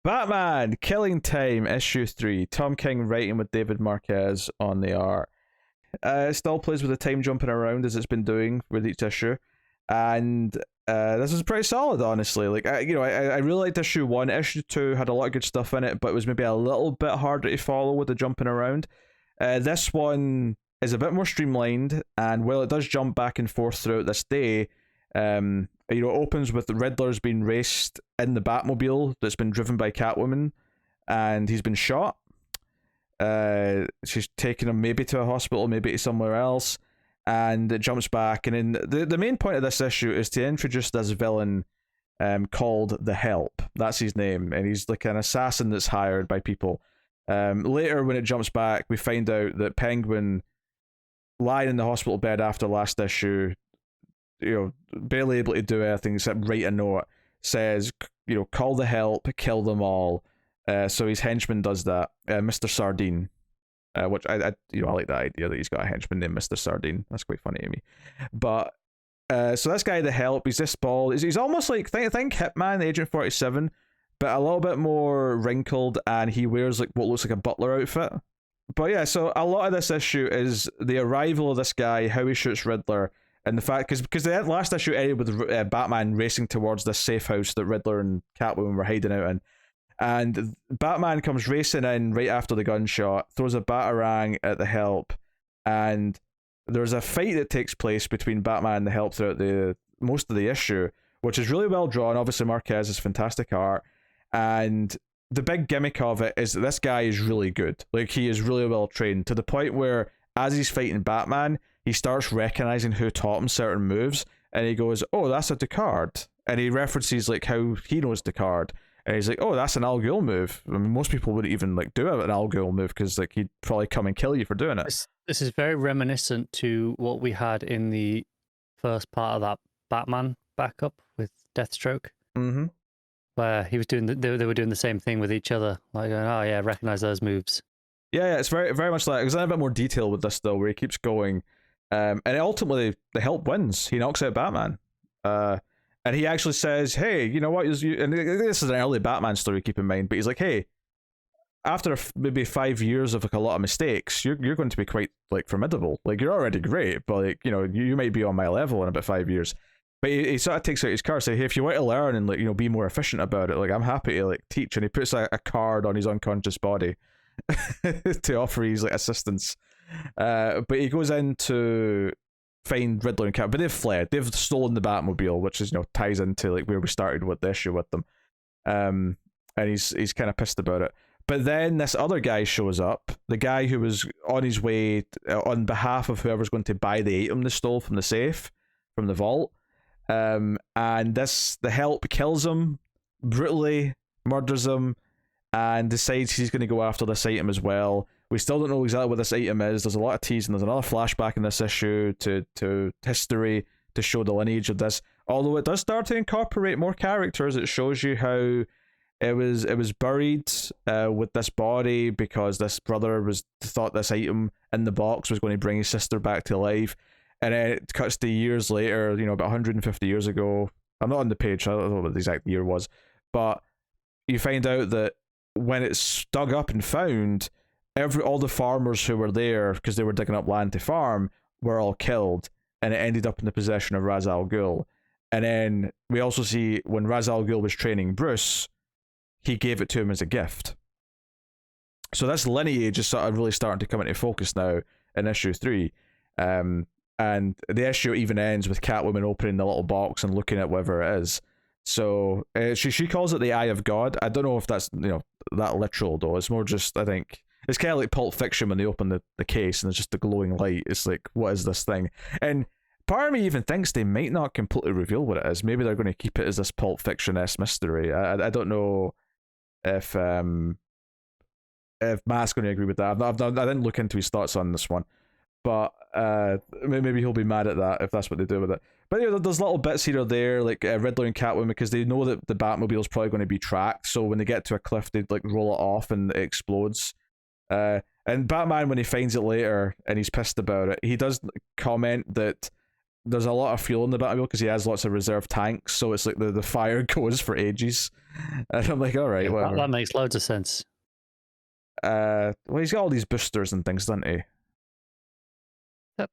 Batman Killing Time issue 3. Tom King writing with David Marquez on the art. It still plays with the time jumping around as it's been doing with each issue, and this is pretty solid, honestly. Like I really liked issue 1. Issue 2 had a lot of good stuff in it, but it was maybe a little bit harder to follow with the jumping around. This one is a bit more streamlined, and while it does jump back and forth throughout this day, it opens with the Riddler's being raced in the Batmobile that's been driven by Catwoman, and he's been shot. She's taking him maybe to a hospital, maybe to somewhere else, and it jumps back. And then the main point of this issue is to introduce this villain called the Help. That's his name, and he's like an assassin that's hired by people. Later, when it jumps back, we find out that Penguin, lying in the hospital bed after last issue, barely able to do anything except write a note, says, call the Help, kill them all. So his henchman does that, Mr. Sardine, which I like that idea that he's got a henchman named Mr. Sardine. That's quite funny to me. But so this guy, the Help, he's this bald. He's almost like think Hitman, Agent 47, but a little bit more wrinkled, and he wears like what looks like a butler outfit. But yeah, so a lot of this issue is the arrival of this guy, how he shoots Riddler, and the fact because the last issue ended with Batman racing towards this safe house that Riddler and Catwoman were hiding out in. And Batman comes racing in right after the gunshot, throws a batarang at the Help, and there's a fight that takes place between Batman and the Help throughout the most of the issue, which is really well drawn. Obviously, Marquez's fantastic art, and the big gimmick of it is that this guy is really good. Like, he is really well trained to the point where, as he's fighting Batman, he starts recognizing who taught him certain moves, and he goes, "Oh, that's a Ducard," and he references like how he knows Ducard. And he's like, "Oh, that's an Al Ghul move." I mean, most people wouldn't even like do an Al Ghul move because like he'd probably come and kill you for doing it. This is very reminiscent to what we had in the first part of that Batman backup with Deathstroke, where he was doing they were doing the same thing with each other, like going, "Oh yeah, recognize those moves." Yeah, it's very very much like. There's a bit more detail with this though, where he keeps going, and ultimately the Help wins. He knocks out Batman. And he actually says, "Hey, you know what? And this is an early Batman story, keep in mind. But he's like, hey, after maybe 5 years of like a lot of mistakes, you're going to be quite like formidable. Like, you're already great, but like you might be on my level in about 5 years." But he sort of takes out his card, say, "Hey, if you want to learn and like be more efficient about it, like I'm happy to like teach." And he puts a card on his unconscious body to offer his like assistance. But he goes into find Riddler and Cat, but they've fled. They've stolen the Batmobile, which is ties into like where we started with the issue with them. And he's kind of pissed about it. But then this other guy shows up, the guy who was on his way on behalf of whoever's going to buy the item they stole from the safe, from the vault. And the Help kills him brutally, murders him, and decides he's going to go after this item as well. We still don't know exactly what this item is. There's a lot of teasing. There's another flashback in this issue to history to show the lineage of this. Although it does start to incorporate more characters. It shows you how it was buried with this body because this brother thought this item in the box was going to bring his sister back to life. And then it cuts to years later, about 150 years ago. I'm not on the page. I don't know what the exact year was. But you find out that when it's dug up and found, all the farmers who were there because they were digging up land to farm were all killed, and it ended up in the possession of Ra's al Ghul. And then we also see when Ra's al Ghul was training Bruce, he gave it to him as a gift. So this lineage is sort of really starting to come into focus now in issue 3. And the issue even ends with Catwoman opening the little box and looking at whatever it is. So she calls it the Eye of God. I don't know if that's that literal though. It's more just, I think it's kind of like Pulp Fiction when they open the case and it's just the glowing light. It's like, what is this thing? And part of me even thinks they might not completely reveal what it is. Maybe they're going to keep it as this Pulp Fiction-esque mystery. I don't know if Matt's going to agree with that. I didn't look into his thoughts on this one, but maybe he'll be mad at that if that's what they do with it. But there's little bits here or there, like Riddler and Catwoman, because they know that the Batmobile is probably going to be tracked. So when they get to a cliff, they like roll it off and it explodes. And Batman, when he finds it later and he's pissed about it, he does comment that there's a lot of fuel in the Batmobile because he has lots of reserve tanks, so it's like the fire goes for ages. And I'm like, all right, whatever. That makes loads of sense. Well, he's got all these boosters and things, doesn't he?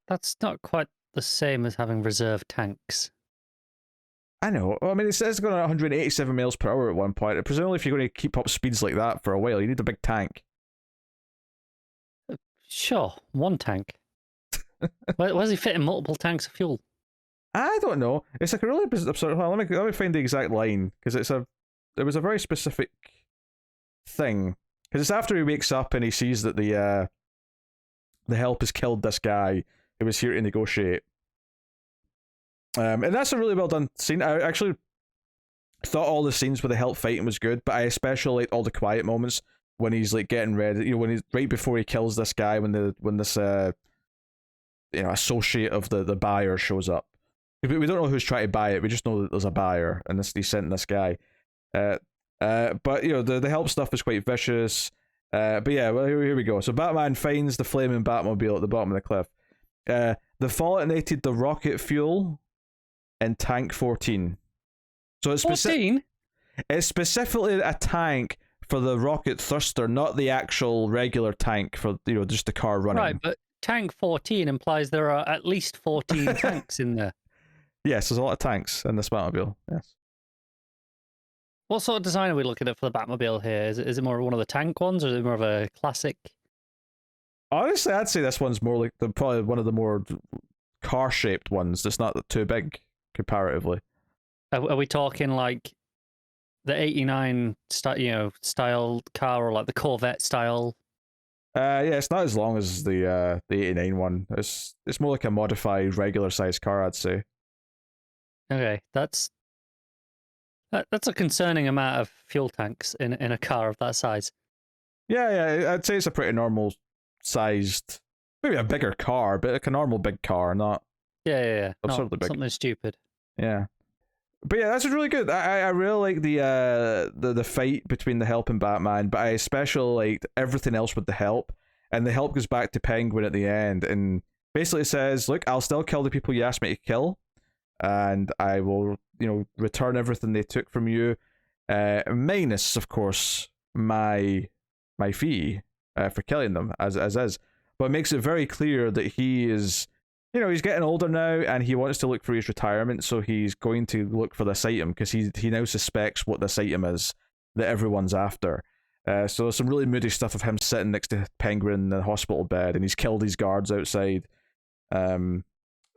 That's not quite the same as having reserve tanks. I know. Well, I mean, it says it's going at 187 miles per hour at one point. Presumably, if you're going to keep up speeds like that for a while, you need a big tank. Sure, one tank. Where's he fitting multiple tanks of fuel? I don't know. It's like a really absurd. Let me find the exact line because it was a very specific thing. Because it's after he wakes up and he sees that the help has killed this guy who was here to negotiate. And that's a really well done scene. I actually thought all the scenes with the help fighting was good, but I especially liked all the quiet moments when he's like getting ready. You know, when he's right before he kills this guy, when this associate of the buyer shows up. We don't know who's trying to buy it. We just know that there's a buyer, and he's sent this guy. But you know, the help stuff is quite vicious. But yeah, well, here we go. So Batman finds the flaming Batmobile at the bottom of the cliff. The fall detonated the rocket fuel in tank 14. So it's 14? It's specifically a tank for the rocket thruster, not the actual regular tank for, you know, just the car running. Right, but tank 14 implies there are at least 14 tanks in there. Yes, there's a lot of tanks in this Batmobile. Yes. What sort of design are we looking at for the Batmobile here? Is it more one of the tank ones, or is it more of a classic? Honestly, I'd say this one's more like probably one of the more car-shaped ones. That's not too big comparatively. Are we talking like the 89 style car, or like the Corvette style? Yeah, it's not as long as the 89 one. It's more like a modified regular size car, I'd say. Okay, that's a concerning amount of fuel tanks in a car of that size. Yeah, I'd say it's a pretty normal sized, maybe a bigger car, but like a normal big car, not absurdly big. Something stupid. Yeah, but yeah, that's really good. I really like the fight between the Help and Batman, but I especially liked everything else with the Help. And the Help goes back to Penguin at the end and basically says, "Look, I'll still kill the people you asked me to kill, and I will, you know, return everything they took from you, minus, of course, my fee for killing them, as is." But it makes it very clear that he is, you know, he's getting older now, and he wants to look for his retirement, so he's going to look for this item, because he now suspects what this item is that everyone's after. So there's some really moody stuff of him sitting next to Penguin in the hospital bed, and he's killed these guards outside.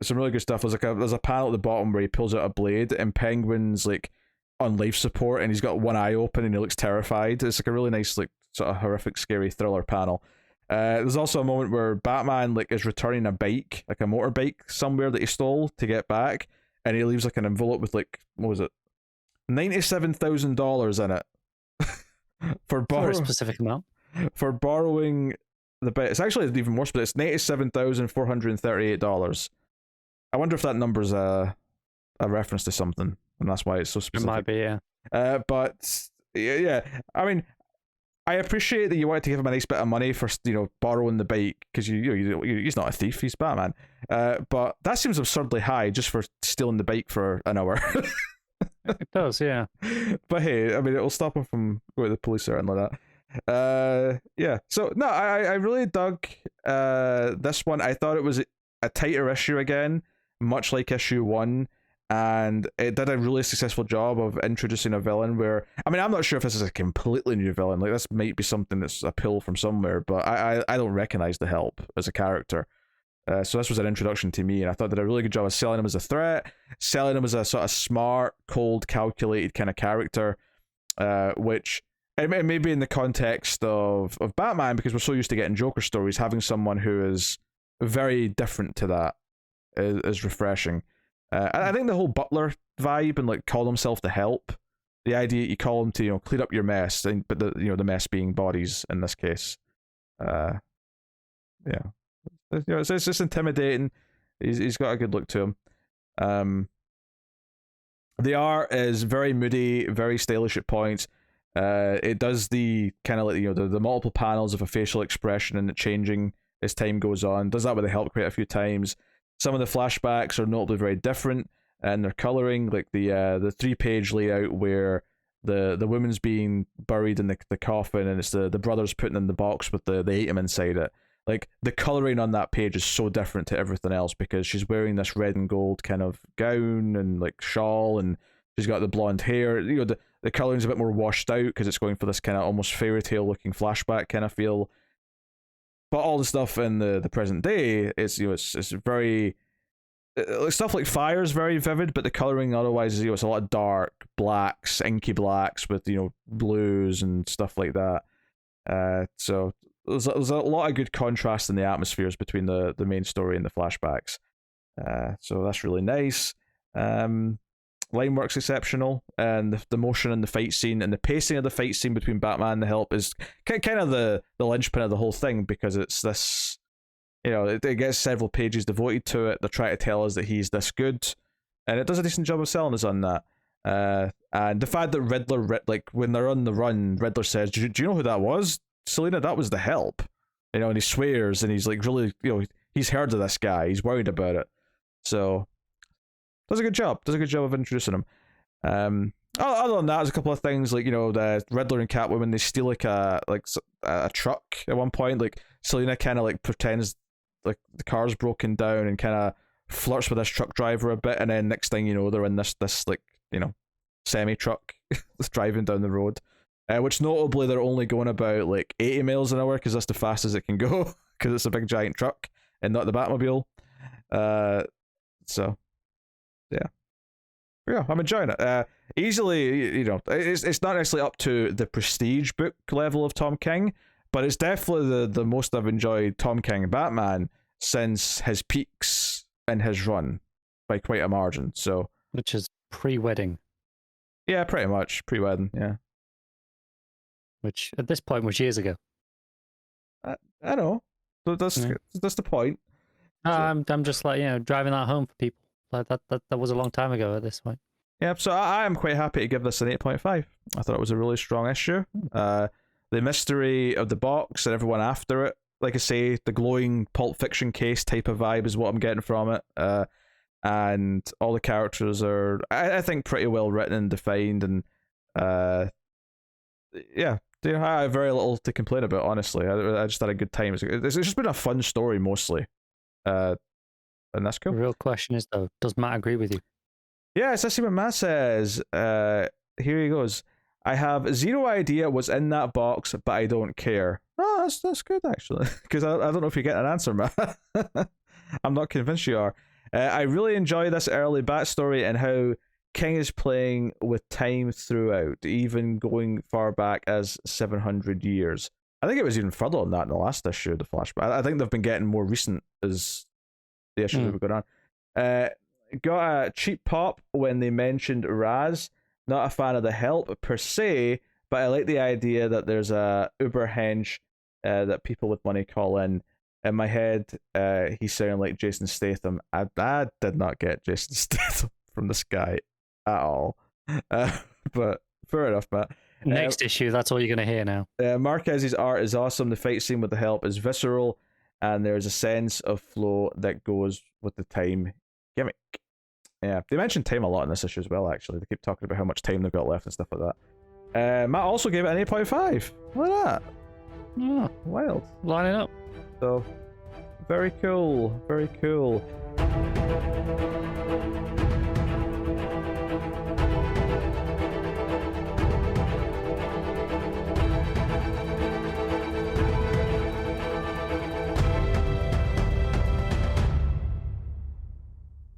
Some really good stuff. There's a panel at the bottom where he pulls out a blade, and Penguin's like on life support, and he's got one eye open, and he looks terrified. It's like a really nice, like, sort of horrific, scary thriller panel. There's also a moment where Batman like is returning a bike, like a motorbike somewhere that he stole to get back, and he leaves like an envelope with like, what was it, $97,000 in it for a specific amount for borrowing the bike. It's actually even more specific. It's $97,438. I wonder if that number's a reference to something, and that's why it's so specific. It might be, yeah. But yeah, I mean, I appreciate that you wanted to give him a nice bit of money for, you know, borrowing the bike, because he's not a thief, he's Batman. But that seems absurdly high just for stealing the bike for an hour. It does, yeah. But hey, I mean, it'll stop him from going to the police or anything like that. Yeah. So no, I really dug this one. I thought it was a tighter issue again, much like issue 1. And it did a really successful job of introducing a villain where, I mean, I'm not sure if this is a completely new villain. Like, this might be something that's a pull from somewhere, but I don't recognize the Help as a character. So this was an introduction to me, and I thought they did a really good job of selling him as a threat, selling him as a sort of smart, cold, calculated kind of character, which, it may be in the context of Batman, because we're so used to getting Joker stories, having someone who is very different to that is refreshing. I think the whole butler vibe and like call himself the Help, the idea you call him to, you know, clean up your mess, but the mess being bodies in this case. Yeah, you know, it's just intimidating. He's got a good look to him. The art is very moody, very stylish at points. It does the kind of like, you know, the multiple panels of a facial expression and it changing as time goes on. Does that with the Help quite a few times. Some of the flashbacks are notably very different, and their coloring, like the 3-page layout where the woman's being buried in the coffin, and it's the brothers putting in the box with the atom inside it. Like, the coloring on that page is so different to everything else because she's wearing this red and gold kind of gown and like shawl, and she's got the blonde hair. You know, the coloring's a bit more washed out because it's going for this kind of almost fairy tale looking flashback kind of feel. But all the stuff in the present day is, you know, it's very stuff like fire is very vivid, but the coloring otherwise is, you know, it's a lot of dark blacks, inky blacks with, you know, blues and stuff like that. So there's a lot of good contrast in the atmospheres between the main story and the flashbacks. So that's really nice. Line work's exceptional, and the motion in the fight scene and the pacing of the fight scene between Batman and the Help is kind of the linchpin of the whole thing, because it's this, you know, it gets several pages devoted to it. They're trying to tell us that he's this good, and it does a decent job of selling us on that. And the fact that Riddler, like when they're on the run, Riddler says, do you know who that was, Selina? That was the Help. You know, and he swears, and he's like really, you know, he's heard of this guy. He's worried about it. So does a good job. Does a good job of introducing him. Other than that, there's a couple of things like, you know, the Riddler and Catwoman, they steal like a truck at one point. Like Selina kind of like pretends like the car's broken down and kind of flirts with this truck driver a bit, and then next thing you know, they're in this like, you know, semi truck that's driving down the road. Which notably they're only going about like 80 miles an hour because that's the fastest it can go because it's a big giant truck and not the Batmobile. So yeah, I'm enjoying it. Easily, you know, it's not necessarily up to the prestige book level of Tom King, but it's definitely the most I've enjoyed Tom King Batman since his peaks in his run by quite a margin. So, which is pre-wedding. Yeah, pretty much pre-wedding. Yeah, which at this point was years ago. I know. That's the point. So, I'm just like, you know, driving that home for people. Like that was a long time ago at this point. Yeah, so I am quite happy to give this an 8.5. I thought it was a really strong issue. The mystery of the box and everyone after it, like I say, the glowing Pulp Fiction case type of vibe is what I'm getting from it. And all the characters are, I think, pretty well written and defined, and yeah, I have very little to complain about, honestly. I just had a good time. It's just been a fun story mostly. And that's cool. The real question is, though, does Matt agree with you? Yes, let's see what Matt says. Here he goes. I have zero idea what's in that box, but I don't care. Oh, that's good, actually. Because I don't know if you're getting an answer, Matt. I'm not convinced you are. I really enjoy this early Bat story and how King is playing with time throughout, even going far back as 700 years. I think it was even further than that in the last issue, the flashback. I think they've been getting more recent as the issue that we're going on. Got a cheap pop when they mentioned Raz. Not a fan of the Help per se, but I like the idea that there's a Uber hench that people with money call in. In my head, he's sounding like Jason Statham. I did not get Jason Statham from this guy at all. But fair enough, Matt. Next issue, that's all you're going to hear now. Marquez's art is awesome. The fight scene with the Help is visceral, and there's a sense of flow that goes with the time gimmick. Yeah, they mentioned time a lot in this issue as well, actually. They keep talking about how much time they've got left and stuff like that. Matt also gave it an 8.5. Look at that. Oh, wild. Lining up. So, very cool. Very cool.